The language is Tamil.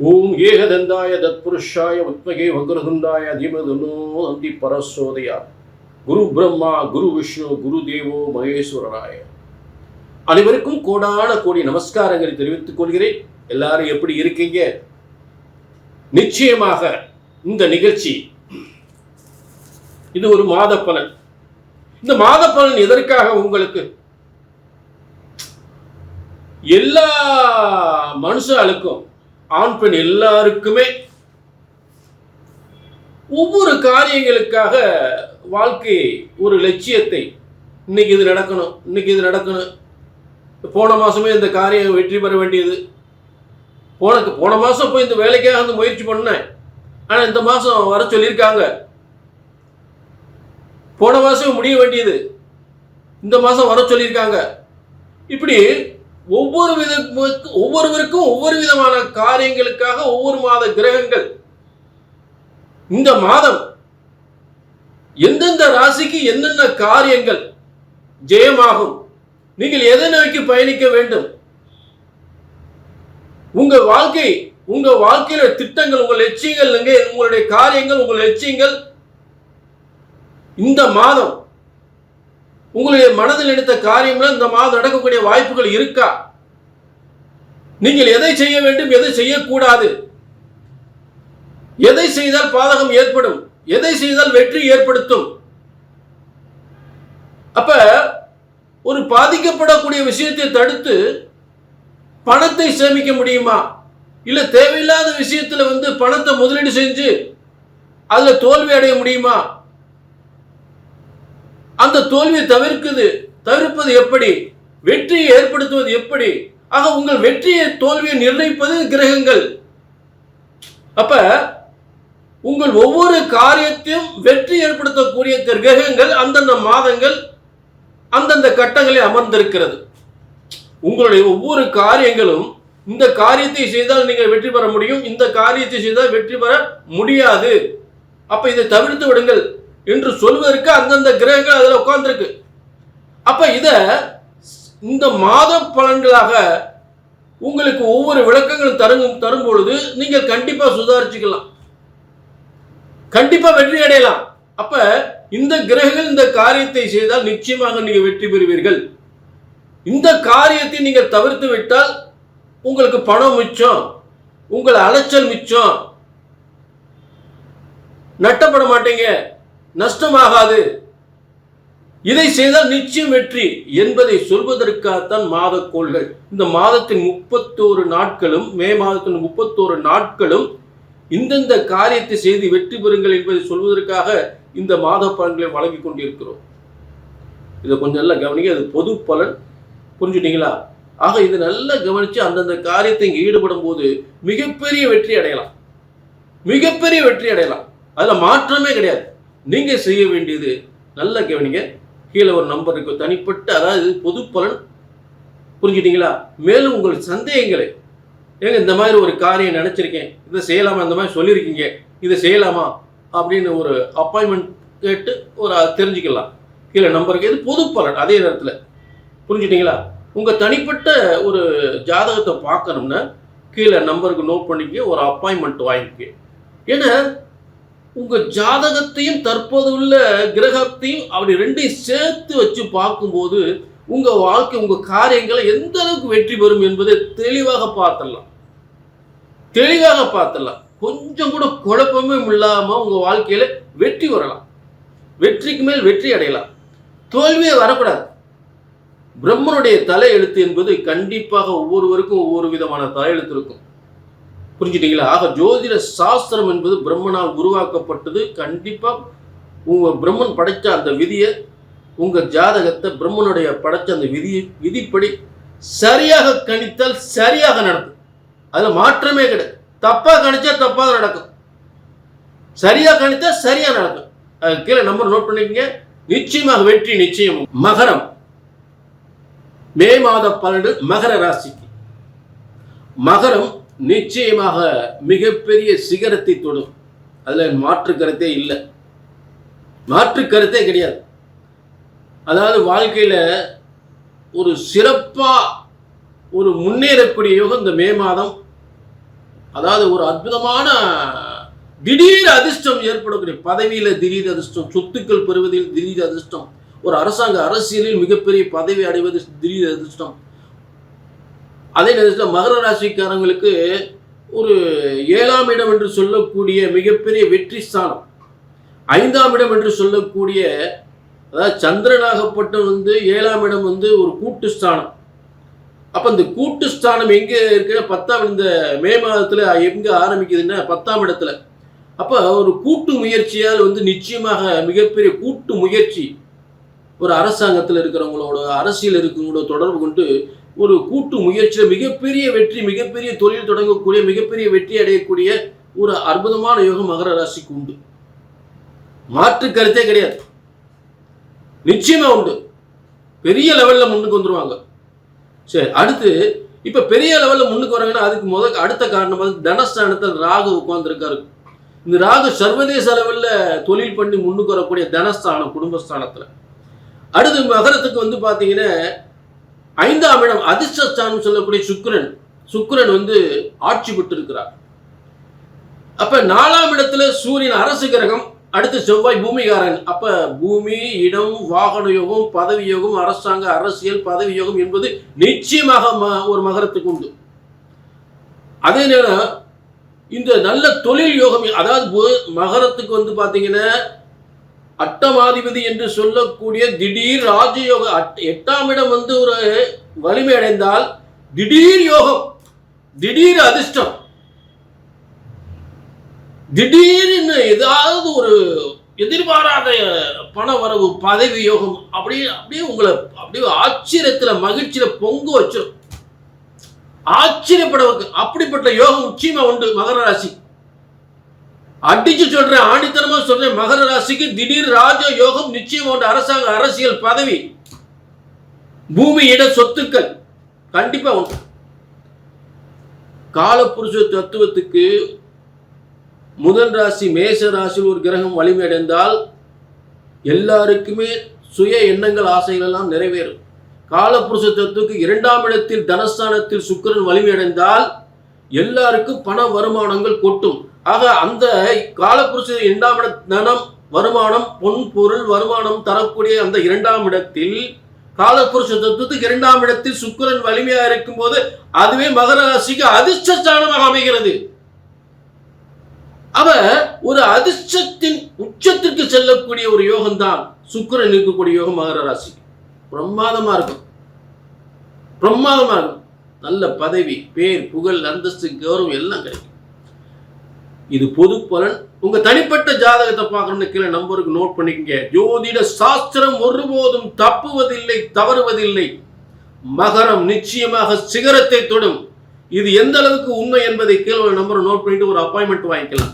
ஓம் ஏகதந்தாய தத்புருஷாய வித்மகே வக்ரதுண்டாய தீமதுனோ நந்தி பரசோதயா குரு பிரம்மா குரு விஷ்ணு குரு தேவோ மகேஸ்வரராய. அனைவருக்கும் கோடான கோடி நமஸ்காரங்களை தெரிவித்துக் கொள்கிறேன். எல்லாரும் எப்படி இருக்கீங்க? நிச்சயமாக இந்த நிகழ்ச்சி இது ஒரு மாத பலன். இந்த மாத பலன் எதற்காக? உங்களுக்கு எல்லா மனுஷாளுக்கும் ஆண் பெண் எல்லாருக்குமே ஒவ்வொரு காரியங்களுக்காக வாழ்க்கை ஒரு லட்சியத்தை, இன்னைக்கு இது நடக்கணும், இன்னைக்கு இது நடக்கணும், போன மாசமே இந்த காரியம் வெற்றி பெற வேண்டியது, போன மாசம் போய் இந்த வேலைக்காக வந்து முயற்சி பண்ணேன், ஆனால் இந்த மாசம் வர சொல்லியிருக்காங்க, போன மாசம் முடிய வேண்டியது இந்த மாசம் வர சொல்லியிருக்காங்க. இப்படி ஒவ்வொருவருக்கும் ஒவ்வொரு விதமான காரியங்களுக்காக ஒவ்வொரு மாத கிரகங்கள் இந்த மாதம் எந்தெந்த ராசிக்கு என்னென்ன காரியங்கள் ஜெயமாகும், நீங்கள் எதை நோக்கி பயணிக்க வேண்டும், உங்க வாழ்க்கையில திட்டங்கள், உங்கள் லட்சியங்கள், உங்களுடைய காரியங்கள், உங்கள் லட்சியங்கள் இந்த மாதம் உங்களுடைய மனதில் நினைத்த காரியம்லாம் இந்த மாதம் நடக்கக்கூடிய வாய்ப்புகள் இருக்கா? நீங்கள் எதை செய்ய வேண்டும், எதை செய்யக்கூடாது, எதை செய்தால் பாதகம் ஏற்படும், எதை செய்தால் வெற்றி ஏற்படுத்தும்? அப்ப ஒரு பாதிக்கப்படக்கூடிய விஷயத்தை தடுத்து பணத்தை சேமிக்க முடியுமா? இல்ல தேவையில்லாத விஷயத்துல பணத்தை முதலீடு செஞ்சு அதுல தோல்வி அடைய முடியுமா? அந்த தோல்வியை தவிர்ப்பது எப்படி? வெற்றியை ஏற்படுத்துவது எப்படி? ஆக உங்கள் வெற்றியை தோல்வியை நிர்ணயிப்பது கிரகங்கள். அப்ப உங்கள் ஒவ்வொரு காரியத்தையும் வெற்றி ஏற்படுத்தக்கூடிய கிரகங்கள் அந்தந்த மாதங்கள் அந்தந்த கட்டங்களில் அமர்ந்திருக்கிறது. உங்களுடைய ஒவ்வொரு காரியங்களும், இந்த காரியத்தை செய்தால் நீங்கள் வெற்றி பெற முடியும், இந்த காரியத்தை செய்தால் வெற்றி பெற முடியாது, அப்ப இதை தவிர்த்து விடுங்கள் என்று சொல்வதற்கு அந்தந்த கிரகங்கள் அதில் உட்கார்ந்துருக்கு. அப்ப இந்த மாத பலன்களாக உங்களுக்கு ஒவ்வொரு விளக்கங்களும் தரும் பொழுது நீங்கள் கண்டிப்பா சுதாரிச்சுக்கலாம், கண்டிப்பா வெற்றி அடையலாம். அப்ப இந்த கிரகங்கள் இந்த காரியத்தை செய்தால் நிச்சயமாக நீங்கள் வெற்றி பெறுவீர்கள். இந்த காரியத்தை நீங்கள் தவிர்த்து விட்டால் உங்களுக்கு பணம் மிச்சம், உங்கள் அலைச்சல் மிச்சம், நட்டப்பட மாட்டீங்க, நஷ்டமாகாது, இதை செய்தால் நிச்சயம் வெற்றி என்பதை சொல்வதற்காகத்தான் மாதக்கோள்கள். இந்த மாதத்தின் 31 நாட்களும், மே மாதத்தின் 31 நாட்களும் இந்தந்த காரியத்தை செய்து வெற்றி பெறுங்கள் என்பதை சொல்வதற்காக இந்த மாத பலன்களை வழங்கி கொண்டிருக்கிறோம். இதை கொஞ்சம் நல்லா கவனிங்க, அது பொது பலன், புரிஞ்சுட்டீங்களா? ஆக இதை நல்லா கவனிச்சு அந்தந்த காரியத்தை இங்கே ஈடுபடும் போது மிகப்பெரிய வெற்றி அடையலாம், மிகப்பெரிய வெற்றி அடையலாம். அதுல மாற்றமே கிடையாது. நீங்க செய்ய வேண்டியது நல்ல கவனிங்க, கீழே ஒரு நம்பர் இருக்கு, தனிப்பட்ட, அதாவது பொது பலன், புரிஞ்சுட்டீங்களா? மேலும் உங்கள் சந்தேகங்களை, ஏங்க இந்த மாதிரி ஒரு காரியம் நினைச்சிருக்கேன், இதை செய்யலாமா, இந்த மாதிரி சொல்லியிருக்கீங்க, இதை செய்யலாமா அப்படின்னு ஒரு அப்பாயின்மெண்ட் கேட்டு ஒரு தெரிஞ்சுக்கலாம். கீழே நம்பருக்கு, இது பொது பலன். அதே நேரத்தில் புரிஞ்சுட்டீங்களா? உங்க தனிப்பட்ட ஒரு ஜாதகத்தை பார்க்கணும்னா கீழே நம்பருக்கு நோட் பண்ணிக்க, ஒரு அப்பாயின்மெண்ட் வாங்கிக்க. ஏன்னா உங்க ஜாதகத்தையும் தற்போதுள்ள கிரகத்தையும் அப்படி ரெண்டையும் சேர்த்து வச்சு பார்க்கும்போது உங்க வாழ்க்கை, உங்க காரியங்களை எந்த அளவுக்கு வெற்றி பெறும் என்பதை தெளிவாக பார்த்துடலாம். கொஞ்சம் கூட குழப்பமே இல்லாம உங்க வாழ்க்கையில வெற்றி வரலாம், வெற்றிக்கு மேல் வெற்றி அடையலாம், தோல்வியே வரக்கூடாது. பிரம்மனுடைய தலையெழுத்து என்பது கண்டிப்பாக ஒவ்வொருவருக்கும் ஒவ்வொரு விதமான தலையெழுத்து இருக்கும், புரிஞ்சுட்டீங்களா? ஆக ஜோதிட சாஸ்திரம் என்பது பிரம்மனால் உருவாக்கப்பட்டது. கண்டிப்பா உங்க பிரம்மன் படைச்ச அந்த விதியை, உங்க ஜாதகத்தை பிரம்மனுடைய படைச்ச அந்த விதிப்படி சரியாக கணித்தால் சரியாக நடக்கும். அதுல மாற்றமே கிடையாது. தப்பா கணிச்சா தப்பா நடக்கும், சரியா கணித்தா சரியா நடக்கும். கீழே நம்பர் நோட் பண்ணிக்கங்க, நிச்சயமாக வெற்றி நிச்சயம். மகரம், மே மாத பலன் மகர ராசிக்கு. மகரம் நிச்சயமாக மிகப்பெரிய சிகரத்தை தொடும், அதுல மாற்று கருத்தே இல்லை, மாற்று கருத்தே கிடையாது. அதாவது வாழ்க்கையில ஒரு சிறப்பா ஒரு முன்னேறக்கூடிய யோகம் இந்த மே மாதம் அதாவது ஒரு அற்புதமான திடீர் அதிர்ஷ்டம் ஏற்படக்கூடிய பதவியில திடீர் அதிர்ஷ்டம், சொத்துக்கள் பெறுவதில் திடீர் அதிர்ஷ்டம், ஒரு அரசாங்க அரசியலில் மிகப்பெரிய பதவி அடைவது திடீர் அதிர்ஷ்டம். அதே நேரத்தில் மகர ராசிக்காரங்களுக்கு ஒரு 7ஆம் இடம் என்று சொல்லக்கூடிய மிகப்பெரிய வெற்றி ஸ்தானம், 5ஆம் இடம் என்று சொல்லக்கூடிய, அதாவது சந்திரனாகப்பட்ட 7ஆம் இடம் ஒரு கூட்டு ஸ்தானம். அப்ப இந்த கூட்டு ஸ்தானம் எங்க இருக்குன்னா 10ஆம், இந்த மே மாதத்துல எங்க ஆரம்பிக்குதுன்னா 10ஆம் இடத்துல. அப்ப ஒரு கூட்டு முயற்சியால் நிச்சயமாக மிகப்பெரிய கூட்டு முயற்சி, ஒரு அரசாங்கத்தில் இருக்கிறவங்களோட, அரசியல் இருக்கிறவங்களோட தொடர்பு கொண்டு ஒரு கூட்டு முயற்சியில மிகப்பெரிய வெற்றி, மிகப்பெரிய தொழில் தொடங்கக்கூடிய, மிகப்பெரிய வெற்றி அடையக்கூடிய ஒரு அற்புதமான யோகம் மகர ராசிக்கு உண்டு. மாற்று கருத்தே கிடையாது, நிச்சயமா உண்டு. பெரிய லெவல்ல முன்னுக்கு வந்துருவாங்க. சரி, அடுத்து இப்ப பெரிய லெவல்ல முன்னுக்கு வராங்கன்னா அதுக்கு அடுத்த காரணம் தனஸ்தானத்தில் ராகு உட்கார்ந்துருக்காரு. இந்த ராகு சர்வதேச அளவில் தொழில் பண்ணி முன்னுக்கு வரக்கூடிய தனஸ்தானம், குடும்பஸ்தானத்துல. அடுத்து மகரத்துக்கு பாத்தீங்கன்னா 5ஆம் இடம் அதிர்ஷ்டஸ்தானம் சொல்லக்கூடிய சுக்கிரன் ஆட்சி பெற்று இருக்கிறார். அப்ப 4ஆம் இடத்துல சூரியன் அரசு கிரகம், அடுத்து செவ்வாய் பூமிகாரன். அப்ப பூமி, இடம், வாகன யோகம், பதவி யோகம், அரசாங்க அரசியல் பதவி யோகம் என்பது நிச்சயமாக ஒரு மகரத்துக்கு உண்டு. அதே நேரம் இந்த நல்ல தொழில் யோகம், அதாவது மகரத்துக்கு பாத்தீங்கன்னா அட்டமாதிபதி என்று சொல்லக்கூடிய திடீர் ராஜயோக, 8ஆம் இடம் ஒரு வலிமை அடைந்தால் திடீர் யோகம், திடீர் அதிர்ஷ்டம், திடீர்னு ஏதாவது ஒரு எதிர்பாராத பண வரவு, பதவி யோகம், அப்படியே உங்களை அப்படியே ஆச்சரியத்துல மகிழ்ச்சியில பொங்க வச்சிடும், ஆச்சரியப்பட வைக்கும். அப்படிப்பட்ட யோகம் நிச்சயமா உண்டு மகர ராசி. அடிச்சு சொல்றேன், ஆணித்தனமா சொல்றேன், மகர ராசிக்கு திடீர் ராஜ யோகம் நிச்சயம் உண்டு. அரசாங்க அரசியல் பதவி, பூமி, இட, சொத்துக்கள் கண்டிப்பா உண்டு. காலப்புருஷ தத்துவத்துக்கு முதல் ராசி மேஷ ராசியில் ஒரு கிரகம் வலிமை அடைந்தால் எல்லாருக்குமே சுய எண்ணங்கள், ஆசைகள் எல்லாம் நிறைவேறும். காலப்புருஷ தத்துவத்துக்கு 2ஆம் இடத்தில் தனஸ்தானத்தில் சுக்கிரன் வலிமை அடைந்தால் எல்லாருக்கும் பண வருமானங்கள் கொட்டும். ஆக அந்த காலப்புருஷ 2ஆம் இட தனம், வருமானம், பொன் பொருள் வருமானம் தரக்கூடிய அந்த 2ஆம் இடத்தில், காலப்புருஷ தத்துவத்துக்கு 2ஆம் இடத்தில் சுக்கிரன் வலிமையா இருக்கும் போது அதுவே மகர ராசிக்கு அதிர்ஷ்டஸ்தானமாக அமைகிறது. அவ ஒரு அதிர்ஷ்டத்தின் உச்சத்திற்கு செல்லக்கூடிய ஒரு யோகம் தான் சுக்கிரன் இருக்கக்கூடிய யோகம் மகர ராசிக்கு. பிரமாதமா இருக்கும், பிரமாதமா இருக்கும். நல்ல பதவி, பேர், புகழ், அந்தஸ்து, கௌரவம் எல்லாம் கிடைக்கும். இது பொது பலன். உங்க தனிப்பட்ட ஜாதகத்தை பார்க்கணும்னு கீழே நம்பருக்கு நோட் பண்ணிக்கங்க. ஜோதிட சாஸ்திரம் ஒருபோதும் தப்புவதில்லை, தவறுவதில்லை. மகரம் நிச்சயமாக சிகரத்தை தொடும். இது எந்த அளவுக்கு உண்மை என்பதை கீழே நம்பரை நோட் பண்ணிட்டு ஒரு அப்பாயின்மெண்ட் வாங்கிக்கலாம்.